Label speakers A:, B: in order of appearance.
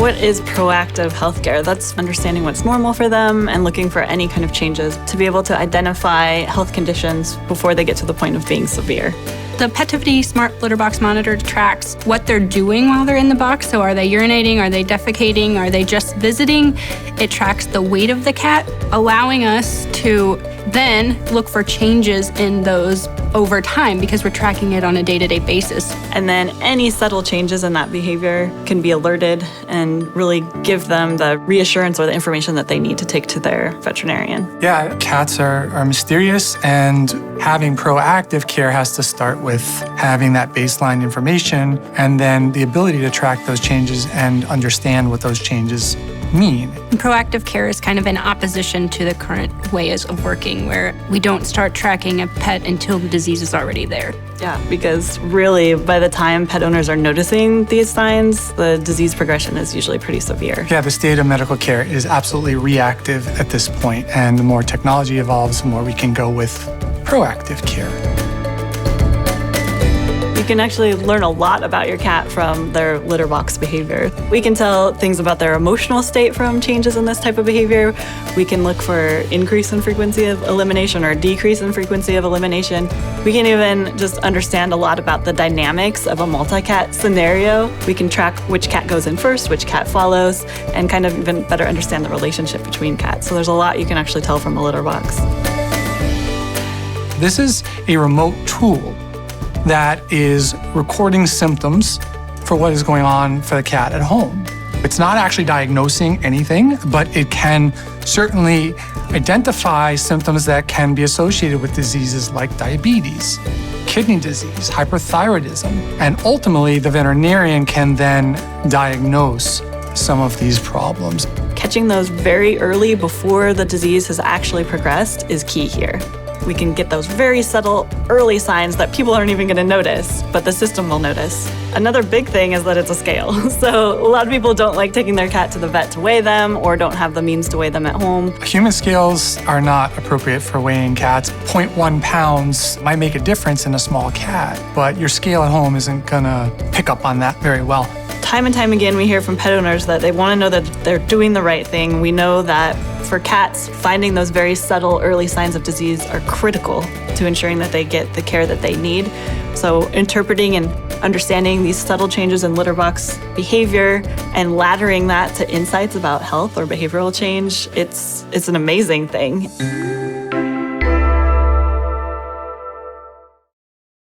A: What is proactive healthcare? That's understanding what's normal for them and looking for any kind of changes to be able to identify health conditions before they get to the point of being severe.
B: The Petivity Smart Litterbox Monitor tracks what they're doing while they're in the box. So are they urinating? Are they defecating? Are they just visiting? It tracks the weight of the cat, allowing us to then look for changes in those over time because we're tracking it on a day-to-day basis.
A: And then any subtle changes in that behavior can be alerted and really give them the reassurance or the information that they need to take to their veterinarian.
C: Yeah, cats are mysterious, and having proactive care has to start with having that baseline information and then the ability to track those changes and understand what those changes mean.
B: Proactive care is kind of in opposition to the current ways of working where we don't start tracking a pet until the disease is already there.
A: Yeah, because really by the time pet owners are noticing these signs, the disease progression is usually pretty severe.
C: Yeah, the state of medical care is absolutely reactive at this point, and the more technology evolves, the more we can go with proactive care.
A: You can actually learn a lot about your cat from their litter box behavior. We can tell things about their emotional state from changes in this type of behavior. We can look for increase in frequency of elimination or decrease in frequency of elimination. We can even just understand a lot about the dynamics of a multi-cat scenario. We can track which cat goes in first, which cat follows, and kind of even better understand the relationship between cats. So there's a lot you can actually tell from a litter box.
C: This is a remote tool that is recording symptoms for what is going on for the cat at home. It's not actually diagnosing anything, but it can certainly identify symptoms that can be associated with diseases like diabetes, kidney disease, hyperthyroidism, and ultimately the veterinarian can then diagnose some of these problems.
A: Catching those very early before the disease has actually progressed is key here. We can get those very subtle early signs that people aren't even going to notice, but the system will notice. Another big thing is that it's a scale. So a lot of people don't like taking their cat to the vet to weigh them or don't have the means to weigh them at home.
C: Human scales are not appropriate for weighing cats. 0.1 pounds might make a difference in a small cat, but your scale at home isn't going to pick up on that very well.
A: Time and time again, we hear from pet owners that they want to know that they're doing the right thing. We know that for cats, finding those very subtle early signs of disease are critical to ensuring that they get the care that they need. So interpreting and understanding these subtle changes in litter box behavior and laddering that to insights about health or behavioral change, it's an amazing thing.